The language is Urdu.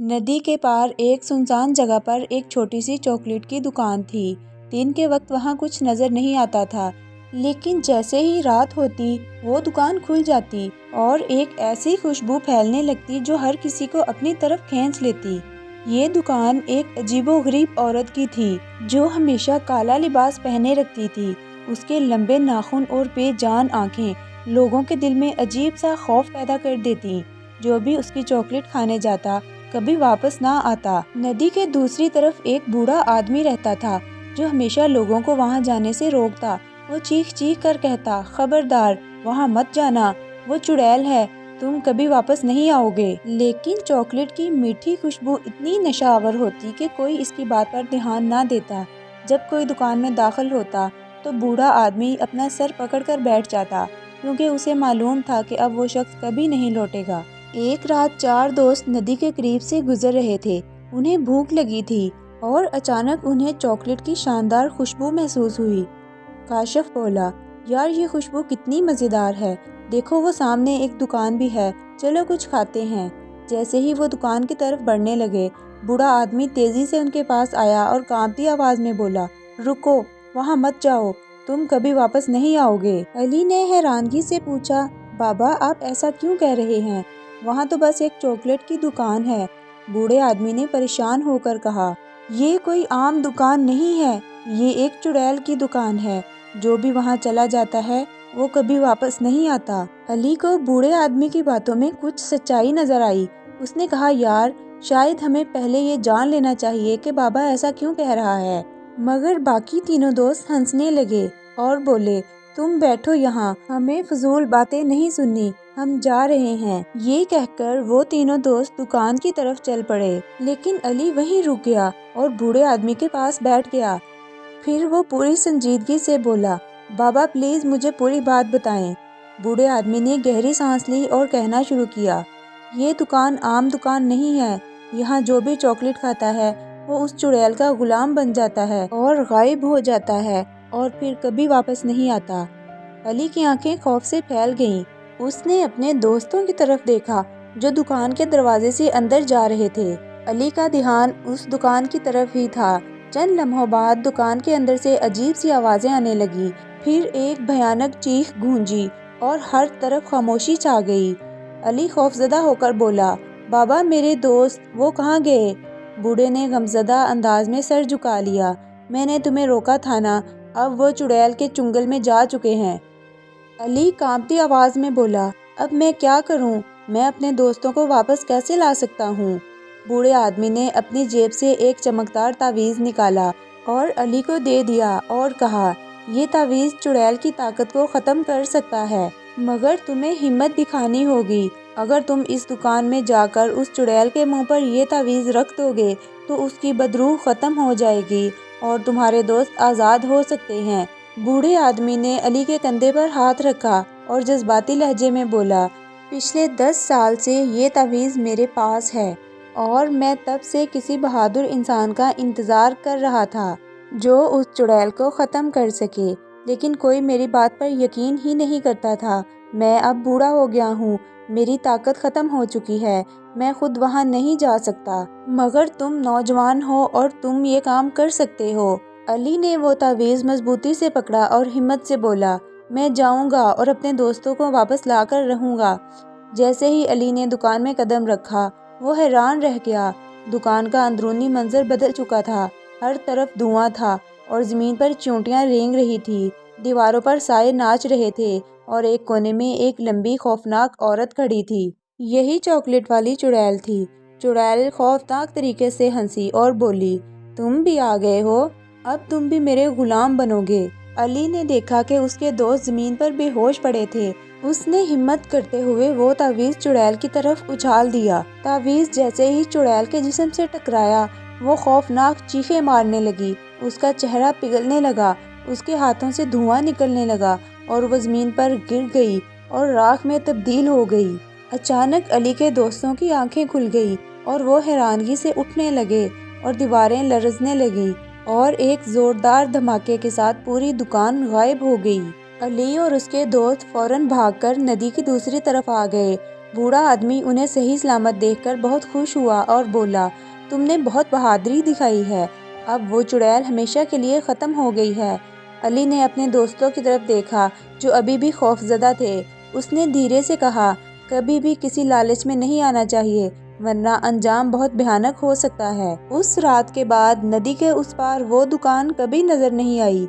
ندی کے پار ایک سنسان جگہ پر ایک چھوٹی سی چاکلیٹ کی دکان تھی۔ دن کے وقت وہاں کچھ نظر نہیں آتا تھا، لیکن جیسے ہی رات ہوتی وہ دکان کھل جاتی اور ایک ایسی خوشبو پھیلنے لگتی جو ہر کسی کو اپنی طرف کھینچ لیتی۔ یہ دکان ایک عجیب و غریب عورت کی تھی جو ہمیشہ کالا لباس پہنے رکھتی تھی۔ اس کے لمبے ناخن اور بے جان آنکھیں لوگوں کے دل میں عجیب سا خوف پیدا کر دیتی۔ جو بھی اس کی چاکلیٹ کھانے جاتا کبھی واپس نہ آتا۔ ندی کے دوسری طرف ایک بوڑھا آدمی رہتا تھا جو ہمیشہ لوگوں کو وہاں جانے سے روکتا۔ وہ چیخ چیخ کر کہتا، خبردار، وہاں مت جانا، وہ چڑیل ہے، تم کبھی واپس نہیں آؤ گے۔ لیکن چاکلیٹ کی میٹھی خوشبو اتنی نشہ آور ہوتی کہ کوئی اس کی بات پر دھیان نہ دیتا۔ جب کوئی دکان میں داخل ہوتا تو بوڑھا آدمی اپنا سر پکڑ کر بیٹھ جاتا، کیونکہ اسے معلوم تھا کہ اب وہ شخص کبھی نہیں لوٹے گا۔ ایک رات 4 دوست ندی کے قریب سے گزر رہے تھے۔ انہیں بھوک لگی تھی اور اچانک انہیں چاکلیٹ کی شاندار خوشبو محسوس ہوئی۔ کاشف بولا، یار یہ خوشبو کتنی مزیدار ہے، دیکھو وہ سامنے ایک دکان بھی ہے، چلو کچھ کھاتے ہیں۔ جیسے ہی وہ دکان کی طرف بڑھنے لگے، بوڑھا آدمی تیزی سے ان کے پاس آیا اور کانپتی آواز میں بولا، رکو، وہاں مت جاؤ، تم کبھی واپس نہیں آؤ گے۔ علی نے حیرانگی سے پوچھا، بابا آپ ایسا کیوں کہہ رہے ہیں؟ وہاں تو بس ایک چاکلیٹ کی دکان ہے۔ بوڑھے آدمی نے پریشان ہو کر کہا، یہ کوئی عام دکان نہیں ہے، یہ ایک چڑیل کی دکان ہے۔ جو بھی وہاں چلا جاتا ہے وہ کبھی واپس نہیں آتا۔ علی کو بوڑھے آدمی کی باتوں میں کچھ سچائی نظر آئی۔ اس نے کہا، یار شاید ہمیں پہلے یہ جان لینا چاہیے کہ بابا ایسا کیوں کہہ رہا ہے۔ مگر باقی تینوں دوست ہنسنے لگے اور بولے، تم بیٹھو یہاں، ہمیں فضول باتیں نہیں سننی، ہم جا رہے ہیں۔ یہ کہہ کر وہ تینوں دوست دکان کی طرف چل پڑے، لیکن علی وہیں رک گیا اور بوڑھے آدمی کے پاس بیٹھ گیا۔ پھر وہ پوری سنجیدگی سے بولا، بابا پلیز مجھے پوری بات بتائیں۔ بوڑھے آدمی نے گہری سانس لی اور کہنا شروع کیا، یہ دکان عام دکان نہیں ہے، یہاں جو بھی چاکلیٹ کھاتا ہے وہ اس چڑیل کا غلام بن جاتا ہے اور غائب ہو جاتا ہے اور پھر کبھی واپس نہیں آتا۔ علی کی آنکھیں خوف سے پھیل گئیں۔ اس نے اپنے دوستوں کی طرف دیکھا جو دکان کے دروازے سے اندر جا رہے تھے۔ علی کا دھیان اس دکان کی طرف ہی تھا۔ چند لمحوں بعد دکان کے اندر سے عجیب سی آوازیں آنے لگیں، پھر ایک بھیانک چیخ گونجی اور ہر طرف خاموشی چھا گئی۔ علی خوفزدہ ہو کر بولا، بابا میرے دوست، وہ کہاں گئے؟ بوڑھے نے غمزدہ انداز میں سر جھکا لیا، میں نے تمہیں روکا تھا نا، اب وہ چڑیل کے چنگل میں جا چکے ہیں۔ علی کانپتی آواز میں بولا، اب میں کیا کروں؟ میں اپنے دوستوں کو واپس کیسے لا سکتا ہوں؟ بوڑھے آدمی نے اپنی جیب سے ایک چمکدار تعویذ نکالا اور علی کو دے دیا اور کہا، یہ تعویذ چڑیل کی طاقت کو ختم کر سکتا ہے، مگر تمہیں ہمت دکھانی ہوگی۔ اگر تم اس دکان میں جا کر اس چڑیل کے منہ پر یہ تعویذ رکھ دو گے تو اس کی بدروح ختم ہو جائے گی اور تمہارے دوست آزاد ہو سکتے ہیں۔ بوڑھے آدمی نے علی کے کندھے پر ہاتھ رکھا اور جذباتی لہجے میں بولا، پچھلے 10 سال سے یہ تعویذ میرے پاس ہے اور میں تب سے کسی بہادر انسان کا انتظار کر رہا تھا جو اس چڑیل کو ختم کر سکے، لیکن کوئی میری بات پر یقین ہی نہیں کرتا تھا۔ میں اب بوڑھا ہو گیا ہوں، میری طاقت ختم ہو چکی ہے، میں خود وہاں نہیں جا سکتا، مگر تم نوجوان ہو اور تم یہ کام کر سکتے ہو۔ علی نے وہ تعویذ مضبوطی سے پکڑا اور ہمت سے بولا، میں جاؤں گا اور اپنے دوستوں کو واپس لا کر رہوں گا۔ جیسے ہی علی نے دکان میں قدم رکھا وہ حیران رہ گیا۔ دکان کا اندرونی منظر بدل چکا تھا، ہر طرف دھواں تھا اور زمین پر چیونٹیاں رینگ رہی تھیں، دیواروں پر سائے ناچ رہے تھے اور ایک کونے میں ایک لمبی خوفناک عورت کھڑی تھی۔ یہی چاکلیٹ والی چڑیل تھی۔ چڑیل خوفناک طریقے سے ہنسی اور بولی، تم بھی آ گئے ہو، اب تم بھی میرے غلام بنو گے۔ علی نے دیکھا کہ اس کے دوست زمین پر بے ہوش پڑے تھے۔ اس نے ہمت کرتے ہوئے وہ تعویذ چڑیل کی طرف اچھال دیا۔ تعویذ جیسے ہی چڑیل کے جسم سے ٹکرایا وہ خوفناک چیخیں مارنے لگی، اس کا چہرہ پگھلنے لگا، اس کے ہاتھوں سے دھواں نکلنے لگا اور وہ زمین پر گر گئی اور راکھ میں تبدیل ہو گئی۔ اچانک علی کے دوستوں کی آنکھیں کھل گئی اور وہ حیرانگی سے اٹھنے لگے اور دیواریں لرزنے لگیں اور ایک زوردار دھماکے کے ساتھ پوری دکان غائب ہو گئی۔ علی اور اس کے دوست فوراً بھاگ کر ندی کی دوسری طرف آ گئے بوڑھا آدمی انہیں صحیح سلامت دیکھ کر بہت خوش ہوا اور بولا، تم نے بہت بہادری دکھائی ہے، اب وہ چڑیل ہمیشہ کے لیے ختم ہو گئی ہے۔ علی نے اپنے دوستوں کی طرف دیکھا جو ابھی بھی خوفزدہ تھے۔ اس نے دھیرے سے کہا، کبھی بھی کسی لالچ میں نہیں آنا چاہیے ورنہ انجام بہت بھیانک ہو سکتا ہے۔ اس رات کے بعد ندی کے اس پار وہ دکان کبھی نظر نہیں آئی۔